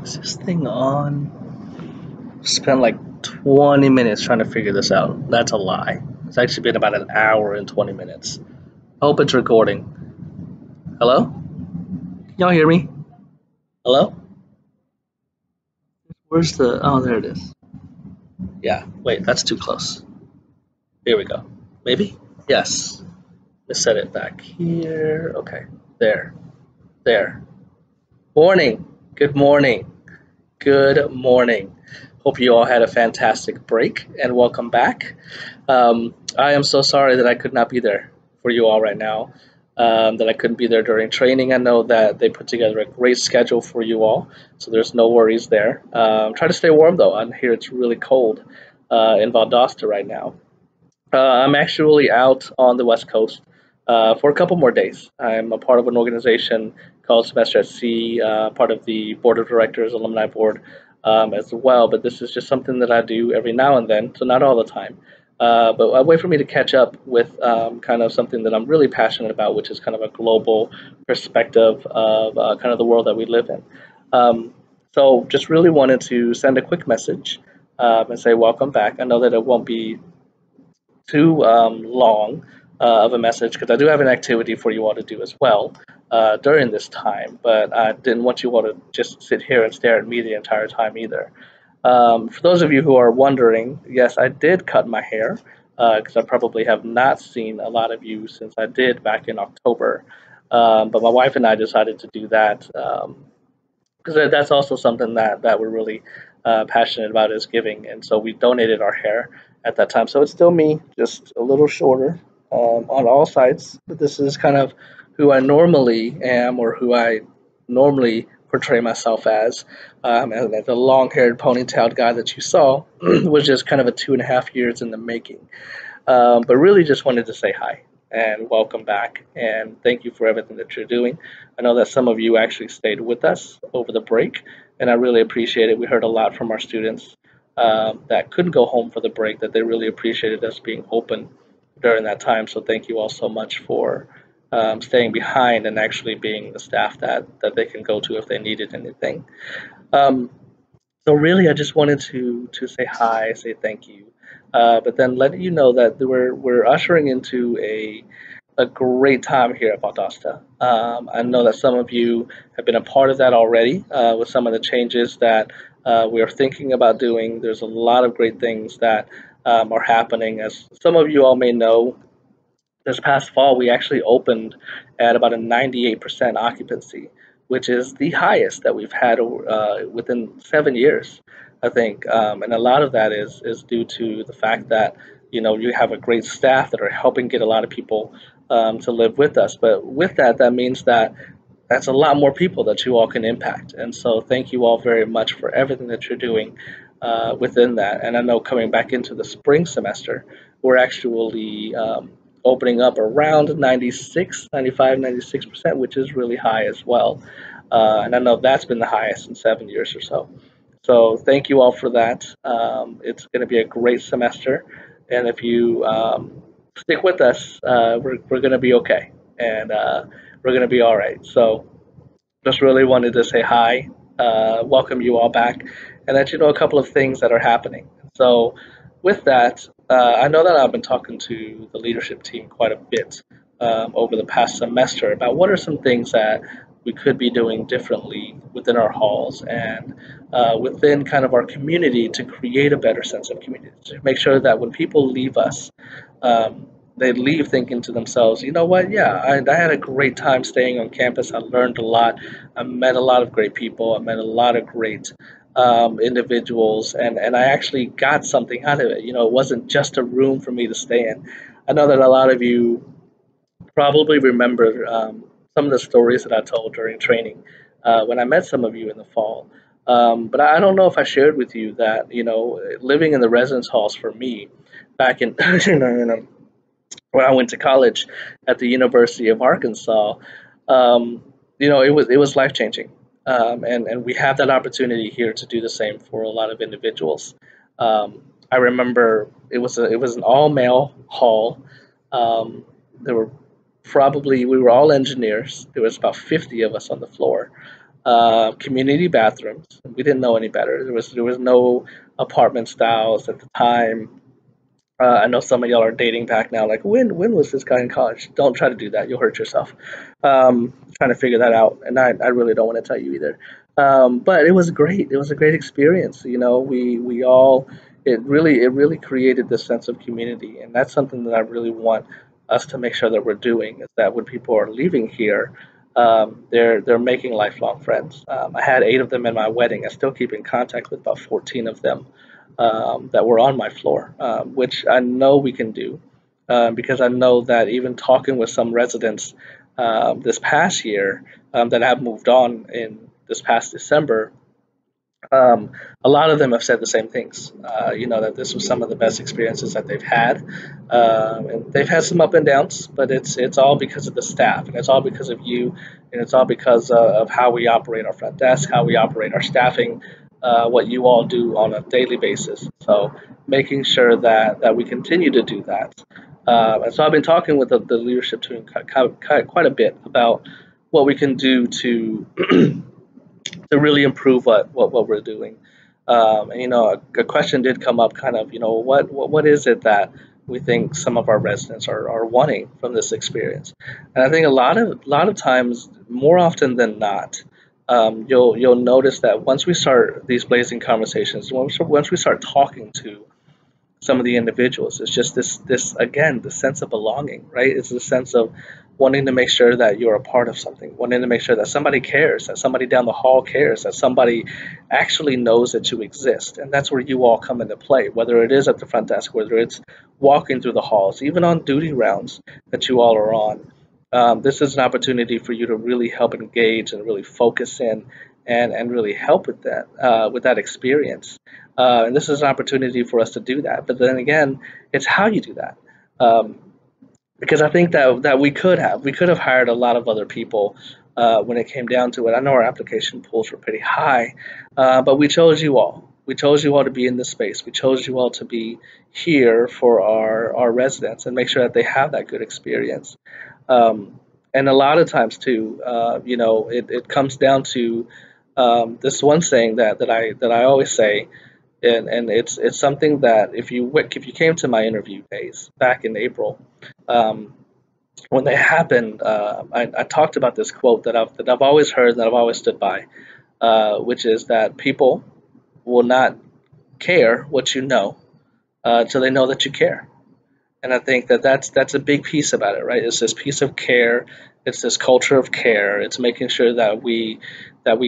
Is this thing on? Spent like 20 minutes trying to figure this out. That's a lie. It's actually been about an hour and 20 minutes. I hope it's recording. Hello? Can y'all hear me? Hello? Where's the. Oh, there it is. Yeah, wait, that's too close. Here we go. Maybe? Yes. Let's set it back here. Okay. There. There. Morning. Good morning. Good morning. Hope you all had a fantastic break and welcome back. I am so sorry that I could not be there for you all right now, that I couldn't be there during training. I know that they put together a great schedule for you all, so there's no worries there. Try to stay warm though. I hear it's really cold in Valdosta right now. I'm actually out on the West Coast for a couple more days. I'm a part of an organization called Semester at Sea, part of the board of directors, alumni board as well. But this is just something that I do every now and then, so not all the time. But a way for me to catch up with kind of something that I'm really passionate about, which is kind of a global perspective of kind of the world that we live in. So just really wanted to send a quick message and say welcome back. I know that it won't be too long of a message because I do have an activity for you all to do as well during this time, but I didn't want you all to just sit here and stare at me the entire time either. For those of you who are wondering, yes, I did cut my hair because I probably have not seen a lot of you since I did back in October. But my wife and I decided to do that because that's also something that we're really passionate about is giving, and so we donated our hair at that time. So it's still me, just a little shorter on all sides. But this is kind of who I normally am, or who I normally portray myself as. And the long-haired, ponytailed guy that you saw was just kind of a 2.5 years in the making. But really just wanted to say hi and welcome back and thank you for everything that you're doing. I know that some of you actually stayed with us over the break, and I really appreciate it. We heard a lot from our students that couldn't go home for the break, that they really appreciated us being open during that time. So thank you all so much for staying behind and actually being the staff that they can go to if they needed anything. Um, so really, I just wanted to say hi, say thank you, but then let you know that we're ushering into a great time here at Valdosta. I know that some of you have been a part of that already with some of the changes that we are thinking about doing. There's a lot of great things that are happening. As some of you all may know, this past fall, we actually opened at about a 98% occupancy, which is the highest that we've had within 7 years, I think. And a lot of that is due to the fact that you have a great staff that are helping get a lot of people to live with us. But with that, that means that that's a lot more people that you all can impact. And so thank you all very much for everything that you're doing within that. And I know coming back into the spring semester, we're actually opening up around 96, 95, 96%, which is really high as well. And I know that's been the highest in 7 years or so. So thank you all for that. It's going to be a great semester. And if you stick with us, we're going to be okay. And we're going to be all right. So just really wanted to say hi, welcome you all back, and let you know a couple of things that are happening. So, with that, I know that I've been talking to the leadership team quite a bit over the past semester about what are some things that we could be doing differently within our halls and within kind of our community to create a better sense of community, to make sure that when people leave us, um, they leave thinking to themselves, you know what, yeah, I had a great time staying on campus. I learned a lot. I met a lot of great people. I met a lot of great individuals, and I actually got something out of it. It wasn't just a room for me to stay in. I know that a lot of you probably remember some of the stories that I told during training when I met some of you in the fall. But I don't know if I shared with you that, living in the residence halls for me back in, when I went to college at the University of Arkansas, it was life changing, and we have that opportunity here to do the same for a lot of individuals. I remember it was an all male hall. There were probably we were all engineers. There was about 50 of us on the floor, community bathrooms. We didn't know any better. There was no apartment styles at the time. I know some of y'all are dating back now. Like, when was this guy in college? Don't try to do that. You'll hurt yourself. Trying to figure that out, and I really don't want to tell you either. But it was great. It was a great experience. We all it really created this sense of community, and that's something that I really want us to make sure that we're doing. Is that when people are leaving here, they're making lifelong friends. I had 8 of them in my wedding. I still keep in contact with about 14 of them that were on my floor, which I know we can do because I know that even talking with some residents this past year that have moved on in this past December, um, a lot of them have said the same things. That this was some of the best experiences that they've had, and they've had some up and downs, but it's all because of the staff, and it's all because of you, and it's all because of how we operate our front desk, how we operate our staffing, what you all do on a daily basis. So making sure that we continue to do that. And so I've been talking with the leadership team quite a bit about what we can do to really improve what we're doing. And a question did come up, kind of, what is it that we think some of our residents are wanting from this experience? And I think a lot of times, more often than not, you'll notice that once we start these blazing conversations, once we start talking to some of the individuals. It's just this again, the sense of belonging, right? It's the sense of wanting to make sure that you're a part of something, wanting to make sure that somebody cares, that somebody down the hall cares, that somebody actually knows that you exist. And that's where you all come into play, whether it is at the front desk, whether it's walking through the halls, even on duty rounds that you all are on. This is an opportunity for you to really help engage and really focus in and really help with that experience. And this is an opportunity for us to do that. But then again, it's how you do that. Um, because I think that we could have hired a lot of other people when it came down to it. I know our application pools were pretty high, but we chose you all. We chose you all to be in this space. We chose you all to be here for our residents and make sure that they have that good experience. And a lot of times too, it comes down to this one saying that I always say, and it's something that if you came to my interview days back in April, um, when they happened, I talked about this quote that I've always heard and that I've always stood by, which is that people will not care what you know until they know that you care. And I think that that's a big piece about it, right? It's this piece of care. It's this culture of care. It's making sure that we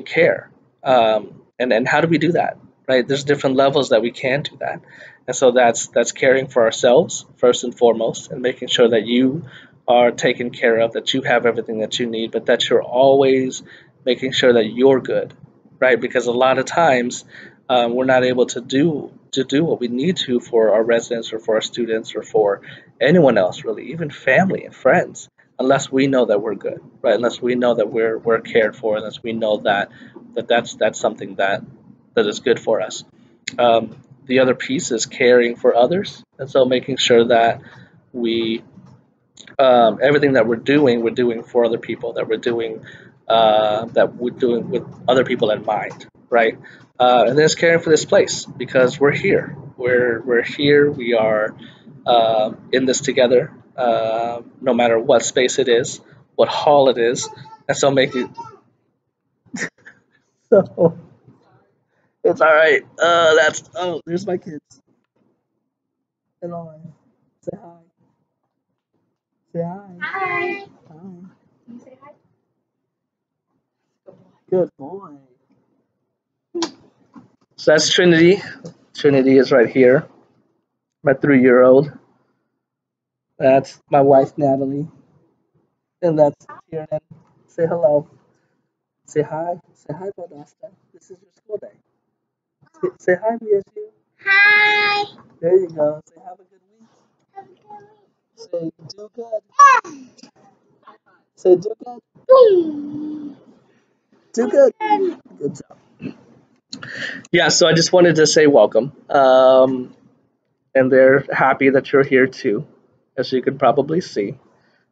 care. And how do we do that, right? There's different levels that we can do that, and so that's caring for ourselves first and foremost, and making sure that you are taken care of, that you have everything that you need, but that you're always making sure that you're good, right? Because a lot of times we're not able to do what we need to for our residents or for our students or for anyone else really, even family and friends, unless we know that we're good, right? Unless we know that we're cared for, unless we know that's something that is good for us. The other piece is caring for others, and so making sure that we everything that we're doing for other people, that we're doing with other people in mind, right? And then it's caring for this place because we're here. We're here. We are in this together, no matter what space it is, what hall it is, and so making so it's all right. That's there's my kids. Hello. Say hi. Say hi. Hi. Hi. You say hi. Good boy. So that's Trinity. Trinity is right here, my 3-year-old. That's my wife, Natalie. And that's Tiernan. Say hello. Say hi. Say hi, Valdosta. This is your school day. Say hi, VSU. Hi. There you go. Say have a good week. Have a good Say do good. week. Say do good. Boom. Do good. Good job. Yeah, so I just wanted to say welcome. And they're happy that you're here too, as you can probably see.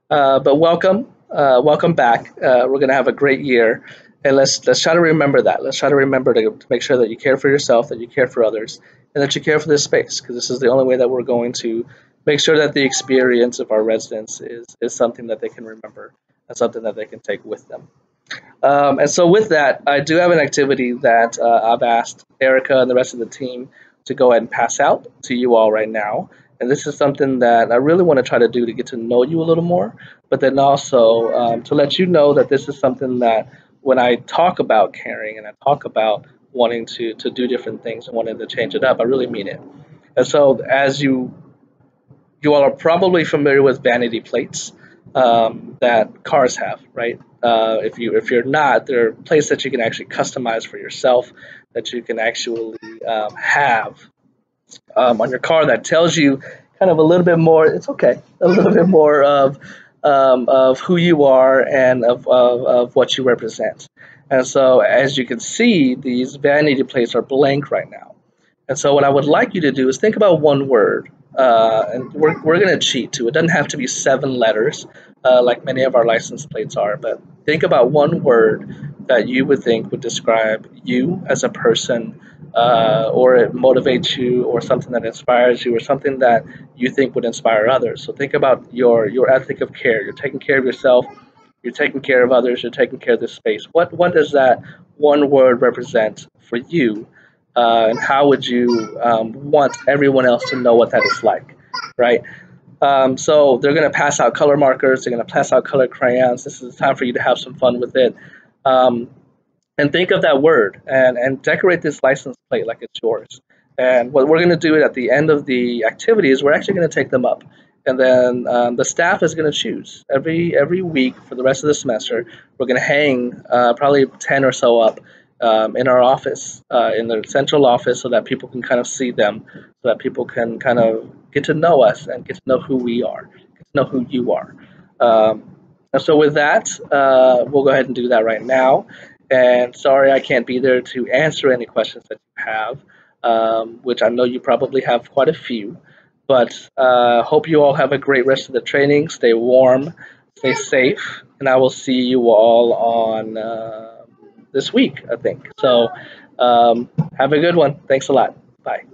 But welcome back. We're going to have a great year, And let's try to remember that. Let's try to remember to make sure that you care for yourself, that you care for others, and that you care for this space, because this is the only way that we're going to make sure that the experience of our residents is something that they can remember and something that they can take with them. And so with that, I do have an activity that I've asked Erica and the rest of the team to go ahead and pass out to you all right now. And this is something that I really want to try to do to get to know you a little more, but then also to let you know that this is something that when I talk about caring and I talk about wanting to do different things and wanting to change it up, I really mean it. And so as you all are probably familiar with vanity plates that cars have, right? If you're not, there are plates that you can actually customize for yourself that you can actually have on your car that tells you kind of a little bit more. It's okay, a little bit more of who you are and of what you represent. And so, as you can see, these vanity plates are blank right now. And so, what I would like you to do is think about one word. And we're going to cheat too. It doesn't have to be 7 letters like many of our license plates are, but think about one word that you would think would describe you as a person, or it motivates you, or something that inspires you, or something that you think would inspire others. So think about your ethic of care. You're taking care of yourself, you're taking care of others, you're taking care of this space. What does that one word represent for you? And how would you want everyone else to know what that is like, right? So they're going to pass out color markers, they're going to pass out colored crayons. This is the time for you to have some fun with it. Um, and think of that word and decorate this license plate like it's yours. And what we're going to do at the end of the activity is we're actually going to take them up. And then the staff is going to choose every week for the rest of the semester. We're going to hang probably 10 or so up in our office, in the central office, so that people can kind of see them, so that people can kind of get to know us and get to know who we are, get to know who you are. And so with that, we'll go ahead and do that right now. And sorry, I can't be there to answer any questions that you have, which I know you probably have quite a few. But hope you all have a great rest of the training. Stay warm, stay safe, and I will see you all on this week, I think. So have a good one. Thanks a lot. Bye.